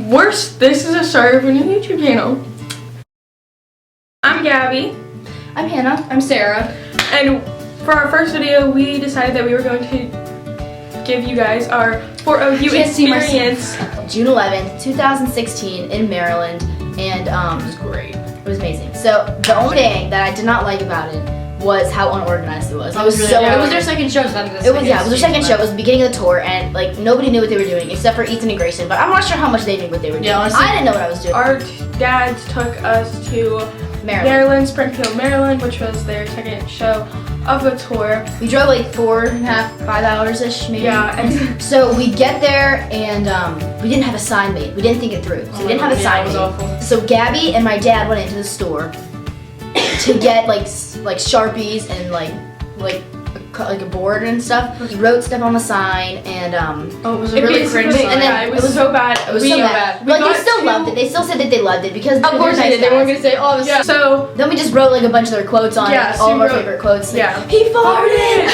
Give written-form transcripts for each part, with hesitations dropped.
This is a start of a new YouTube channel. I'm Gabby. I'm Hannah. I'm Sarah. And for our first video, we decided that we were going to give you guys our 4OU experience. June 11th, 2016 in Maryland, and It was great. it was amazing. So the only thing that I did not like about it was how unorganized it was. It was their second show. So It was their second show. It was the beginning of the tour, and like nobody knew what they were doing except for Ethan and Grayson. But I'm not sure how much they knew what they were doing. Yeah, honestly, I didn't know what I was doing. Our dads took us to Maryland, Springfield, Maryland, which was their second show of the tour. We drove like 4.5, 5 hours-ish maybe. Yeah, and so we get there and we didn't have a sign made. We didn't think it through. So we didn't have a sign it was made. awful. So Gabby and my dad went into the store to get like Sharpies and like a board and stuff. We wrote stuff on the sign and it was a really cringe sign. and then yeah, it was so bad. It was so bad. We Like got they still to- loved it. They still said that they loved it because Of course they did. They weren't gonna say, "Oh, this Yeah. So Then we just wrote like a bunch of their quotes on Yeah, it, so all of we our wrote- favorite quotes. Like, yeah. He farted!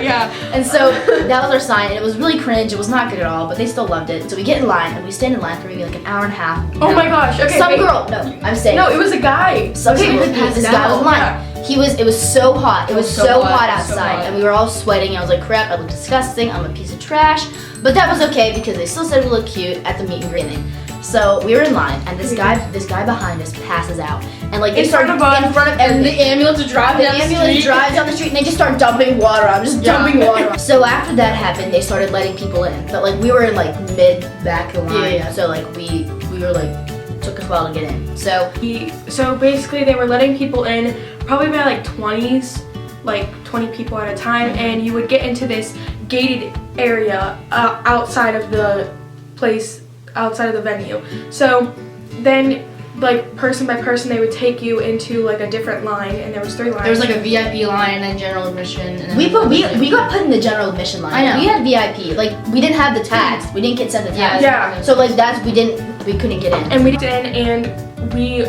yeah. And so that was our sign, and it was really cringe. It was not good at all, but they still loved it. So we get in line, and we stand in line for maybe like an hour and a half. Oh my gosh. Okay. Some wait. girl, no, I'm saying. No, it was a guy. Some Okay, girl, we passed this out. guy was in line. Yeah. It was so hot. It was so hot so outside, hot. and we were all sweating. I was like, crap, I look disgusting. I'm a piece of trash. But that was okay because they still said we looked cute at the meet and greet thing. So we were in line, and this guy behind us passes out, and like they In front start of us. in front of And the everything. ambulance is driving The down the ambulance street. drives down the street and they just start dumping water on, just Yeah. dumping water on. So after that happened, they started letting people in. But like we were in like mid back of the line. Yeah. So like we were like, took us a while to get in. So So basically they were letting people in, probably about like 20s, like 20 people at a time, and you would get into this gated area outside of the place, outside of the venue. So then like person by person they would take you into like a different line, and there was 3 lines. There was like a VIP line and then general admission. And then we got put in the general admission line. I know. We had VIP. Like we didn't have the tags. We didn't get sent the tags. Yeah. So like we couldn't get in. And we got in and we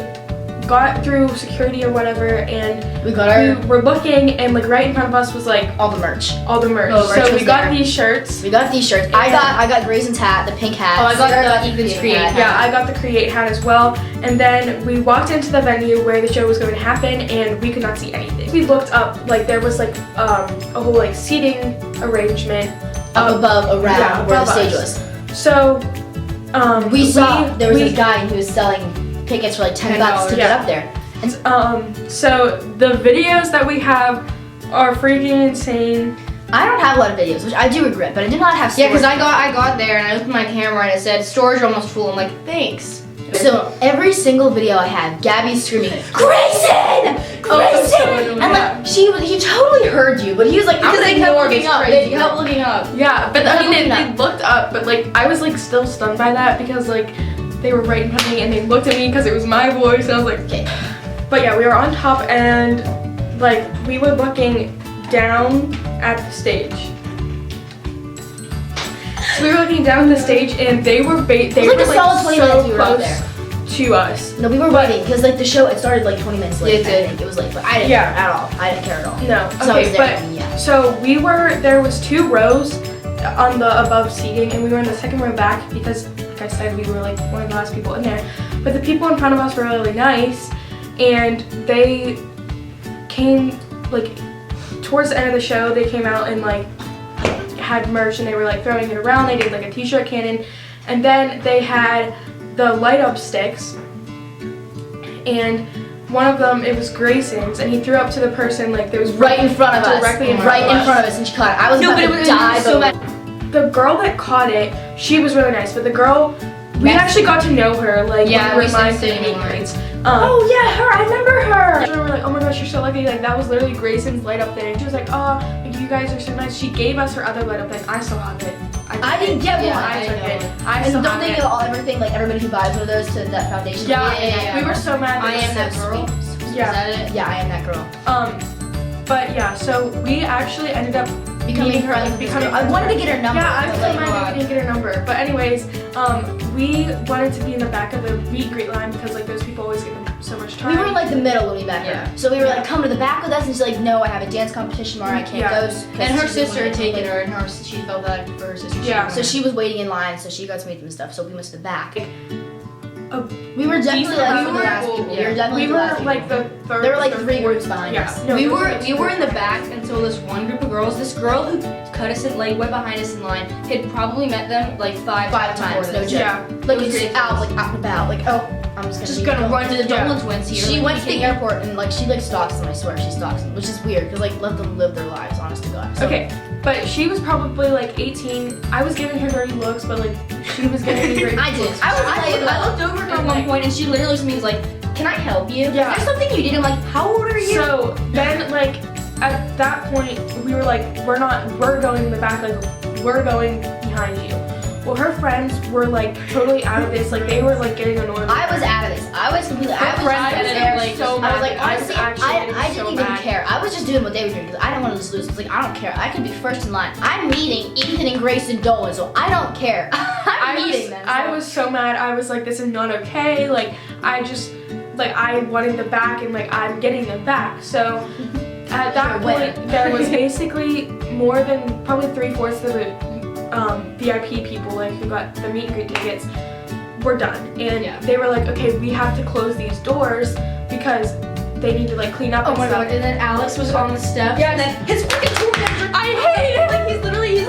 got through security or whatever, and We got our we were looking, and like right in front of us was like all the merch. all the merch. Oh, merch So was we got there. these shirts. We got these shirts. I got Grayson's hat, the pink hat. Oh, I got Sarah the got Ethan's pink Create hat. Yeah, I got the Create hat as well. And then we walked into the venue where the show was going to happen, and we could not see anything. We looked up, like there was like a whole like seating arrangement Up above, around yeah, where the above stage us. was. So We saw there was a guy and he was selling tickets for like $10 to get yeah. up there. So the videos that we have are freaking insane. I don't have a lot of videos, which I do regret, but I did not have Yeah, because storage. I got there and I looked at my camera and it said storage almost full. I'm like, thanks. So every single video I have, Gabby's screaming, Grayson! Grayson! so And like he totally heard you, but he was like, Because they they kept ignored looking me, up. it's They crazy. kept looking up. Yeah, but I mean looking they looked up, but like I was like still stunned by that because like they were right in front of me and they looked at me because it was my voice, and I was like, Okay. But yeah, we were on top, and like we were looking down at the stage. So we were looking down at the stage, and they were It was like were a solid 20 minutes so we were up close there. to us. No, we were waiting because like the show it started like 20 minutes late. It did. I think it was late, but I didn't Yeah. care at all. I didn't care at all. No, So I was okay, there, but yeah. so there was 2 rows on the above seating, and we were in the second row back because, like I said, we were like one of the last people in there. But the people in front of us were really nice, and they came like towards the end of the show. They came out and like had merch, and they were like throwing it around. They did like a t-shirt cannon, and then they had the light up sticks, and one of them, it was Grayson's, and he threw up to the person like there was Right in front of us. directly in right front in of front us. of us, and she caught it. I was No, about but to it was die. so but bad. The girl that caught it, she was really nice, but the girl, we Next. actually got to know her, like Yeah, when we we were in line started for the meet sitting and more. greets. Oh yeah, her, I remember her. And we were like, oh my gosh, you're so lucky. Like that was literally Grayson's light up thing. She was like, oh, like, you guys are so nice. She gave us her other light up thing. I still have it. I didn't get Yeah, one. I took it. I And still don't have they it. give everything, like everybody who buys one of those to that foundation? Yeah, we were so mad. I It was am that so girl. sweet. Is Yeah. that it? Yeah, I am that girl. But yeah, so we actually ended up Becoming meeting her, friends like with this becoming. girl. I wanted to get her number. Yeah, I but, was like, like, we didn't get her number. But anyways, we wanted to be in the back of the meet and greet line because like those people always give them so much time. we were in like the middle when we met her. Yeah. So we were like, come to the back with us, and she's like, no, I have a dance competition tomorrow, I can't Yeah. go. 'Cause And her she sister had wanted to, taken like- her, and she felt bad for her sister. Yeah. So she was waiting in line, so she got to meet them and stuff. So we went to the back. A We were definitely decent like amount the of last people. people. Yeah. We were definitely we the last were like people. the third. There were like third, 3 fourth. groups behind Yeah. us. No, we there were in the back until this one group of girls, this girl who cut us in, like went behind us in line, had probably met them like five times, before no this. joke. Yeah. Like It was it's ridiculous. out, like out and about, like oh, I'm just Just gonna run to the Yeah. Dolan twins here. She like, went to the you airport and like she like stalks them. I swear she stalks them, which is weird because like let them live their lives, honest to God. So, Okay, but she was probably like 18. I was giving her dirty looks, but like she was giving me great I did. looks. I looked over at one point and she literally looked at me and was like, "Can I help you? Yeah. Is there something you did?" I'm like, "How old are you?" So then, like, at that point, we were like, we're going in the back, like, we're going behind you. Well, her friends were like totally out of this, like, they were like getting annoyed. I was out of this. I was completely. I was friends just were, there. like, so I was like, mad. I was honestly, actually getting I so didn't even mad. care. I was just doing what they were doing because I didn't want to just lose. It's like I don't care. I could be first in line. I'm meeting Ethan and Grace and Dolan, so I don't care. I'm meeting them. I was so mad. I was like, this is not okay. Like, I wanted the back, and like, I'm getting the back. So at that You're a winner. point, there was basically more than probably 3/4 of the VIP people, like, who got the meet and greet tickets, were done. And Yeah. they were like, okay, we have to close these doors because they need to like clean up Oh and my stuff. god! And then Alex was on the steps. Yeah. And then his freaking tour manager. I hate it.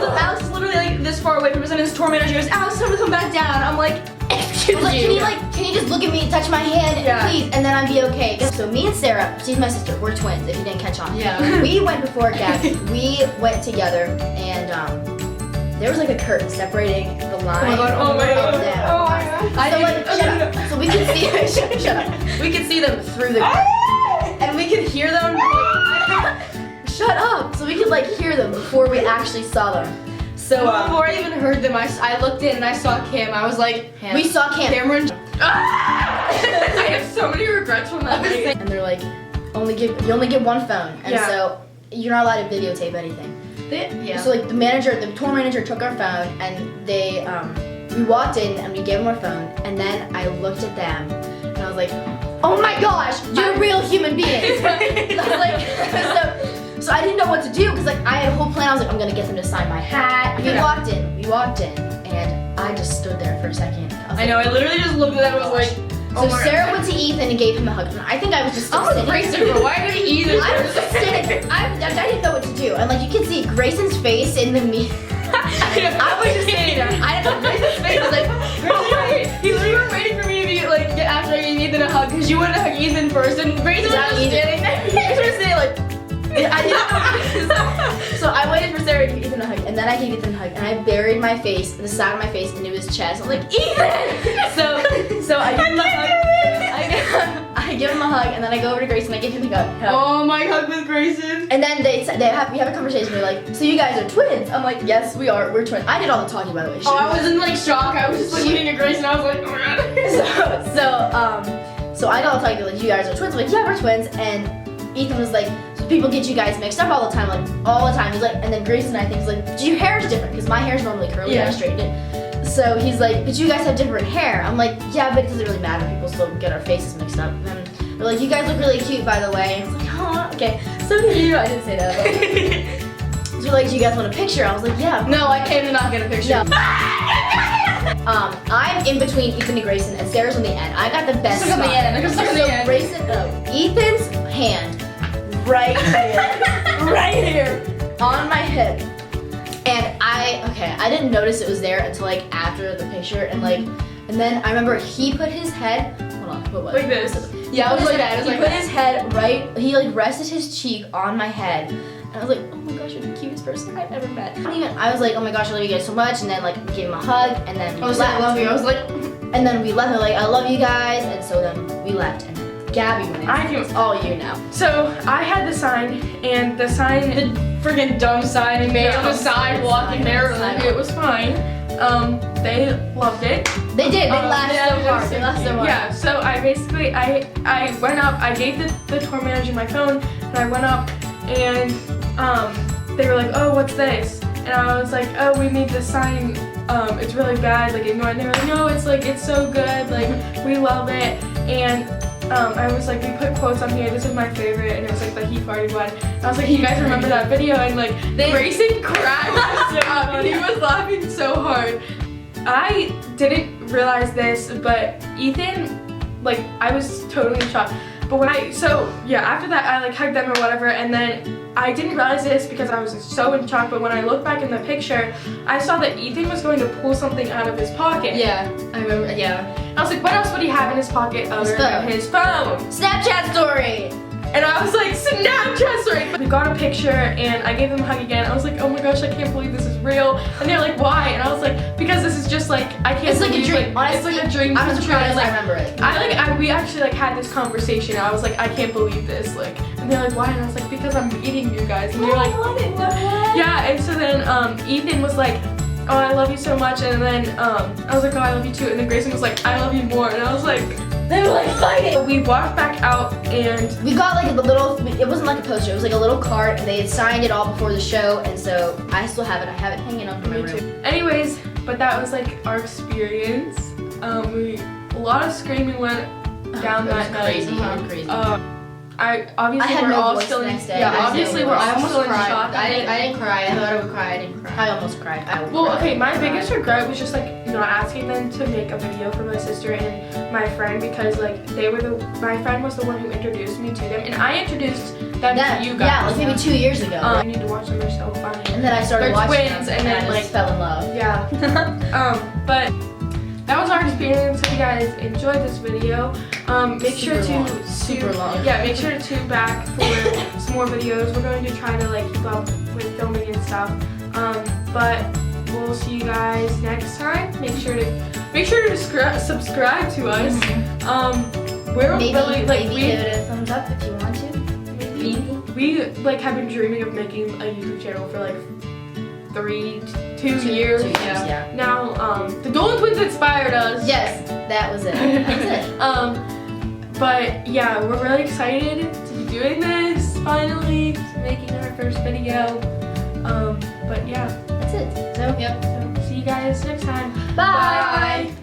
Like Alex is literally like this far away from us, and his tour manager goes, "Alex, tell him to come back down." I'm like, I was like, can you just look at me, touch my hand, Yeah. please, and then I'd be okay. So me and Sarah, she's my sister, we're twins. If you didn't catch on. Yeah. We went before Gabby. We went together, and there was like a curtain separating the line. Oh my god! Oh my god. and them. Oh my god. So like, shut up. So we could see. shut up. We could see them through the. And we could hear them. Shut up. So we could like hear them before we actually saw them. So Before I even heard them, I looked in and I saw Kim. I was like, we saw Cam. Cameron. I have so many regrets from that day. And they're like, you only get one phone, and Yeah. so you're not allowed to videotape anything. Yeah. So like the tour manager took our phone, and they we walked in and we gave them our phone, and then I looked at them and I was like, oh my gosh, you're real human beings. I was like, so I didn't know what to do because like I had a whole plan. I was like, I'm gonna get them to sign my hat. We walked in, and I just stood there for a second. I know. I literally just looked at that and was like, So Sarah went to Ethan and gave him a hug. And I think I was just still I was sitting. racing, bro. Why did he either? I was just sitting. I didn't know what to do, and like you can see Grayson's face in the me. I was just sitting there. I didn't know Grayson's face was like. He literally was waiting for me to be like get after I gave Ethan a hug because you wanted to hug Ethan first, and Grayson was just standing there. He was just saying like. I didn't know. So I waited for Sarah to give Ethan a hug, and then I gave Ethan a hug, and I buried my face, the side of my face, into his chest. I'm like, Ethan! So I give him a hug. I give him a hug, and then I go over to Grace and I give him a hug. Oh my hug with Grayson. And then we have a conversation. They're like, so you guys are twins? I'm like, yes, we are. We're twins. I did all the talking, by the way. Oh, I was in like shock. I was just like looking at Grayson. I was like, oh my god. So I did all the talking. They're like, you guys are twins. I'm like, yeah, we're twins. And Ethan was like, so people get you guys mixed up all the time, like all the time. He's like, and then Grayson, I think, is like, your hair is different because my hair is normally curly. Yeah. And I straightened it. So he's like, but you guys have different hair. I'm like, yeah, but it doesn't really matter. People still get our faces mixed up. And they're like, you guys look really cute, by the way. And I was like, oh, okay. So do you. I didn't say that. But so they're like, do you guys want a picture? I was like, yeah. No, I came to not get a picture. No. I'm in between Ethan and Grayson, and Sarah's on the end. I got the best Stuck on the spot. end. I got stuck on the end. Grayson, Ethan's hand, right here, right here, on my hip. And I didn't notice it was there until like after the picture, and then I remember he put his head, hold on, what was Like it? this. Yeah, I was like that. I was He like put that. his head right, he like rested his cheek on my head. And I was like, oh my gosh, you're the cutest person I've ever met. I was like, oh my gosh, I love you guys so much. And then like we gave him a hug, and then we I was like, I left. love you. I was like, And then we left. They're like, I love you guys. And so then we left. And then Gabby went in. It's all you now. So I had the sign, and the sign, the freaking dumb sign he made on the sidewalk in Maryland. it was fine. They loved it. They did. They laughed yeah, so hard. They laughed so hard. Yeah, so I basically, I went up, I gave the tour manager my phone, and I went up, and they were like, oh, what's this? And I was like, oh, we made this sign. It's really bad. Like, ignore it. And they were like, no, it's like, it's so good. Like, we love it. And I was like, we put quotes on here. This is my favorite. And it was like the he farted one. And I was like, you guys remember that video? And like, Grayson cracked up. He was laughing so hard. I didn't realize this, but Ethan, like, I was totally in shock. But when after that, I like hugged them or whatever, and then I didn't realize this because I was so in shock, but when I looked back in the picture, I saw that Ethan was going to pull something out of his pocket. Yeah, I remember, yeah. I was like, what else would he have in his pocket other than his phone? Snapchat story! And I was like, Snapchat story! We got a picture, and I gave them a hug again. I was like, oh my gosh, I can't believe this is real. And they're like, why? And I was like, because this is just like, I can't It's like a believe, dream. Honestly, it's like a dream I'm come true. surprised Like, I remember it. we actually like had this conversation. I was like, I can't believe this. Like, and they're like, why? And I was like, because I'm meeting you guys. And they're like, what? yeah. And so then Ethan was like, oh, I love you so much. And then I was like, oh, I love you too. And then Grayson was like, I love you more. And I was like, They were like fighting. we walked back out and We got like a little, it wasn't like a poster, it was like a little card, and they had signed it all before the show, and so I still have it. I have it hanging up in my room. anyways, but that was like our experience. A lot of screaming went down that night. Crazy, crazy. Obviously I had we're no all voice still the in, next day. yeah, I had obviously no we're voice. all I almost still in cried. shock. I didn't cry. I thought I would cry. I didn't cry. I almost cried. Well, okay, my biggest regret was just like not asking them to make a video for my sister and my friend, because like my friend was the one who introduced me to them, and I introduced them to you guys. Yeah, like maybe 2 years ago. I need to watch them, they're so funny. And then I started They're watching twins, them, and then, I just like, fell in love. Yeah. But that was our experience. If you guys enjoyed this video, make sure to Super long. Yeah, make sure to tune back for some more videos. We're going to try to like keep up with filming and stuff. But we'll see you guys next time. Make sure to subscribe to us. We're Maybe, really like maybe give it a thumbs up if you want to. Maybe. we like have been dreaming of making a YouTube channel for like 2 years. Yeah. Now, the Dolan twins inspired us. Yes, that was it. That's it. But yeah, we're really excited to be doing this finally, making our first video. But yeah, That's it. So, Yep. so see you guys next time. bye. Bye.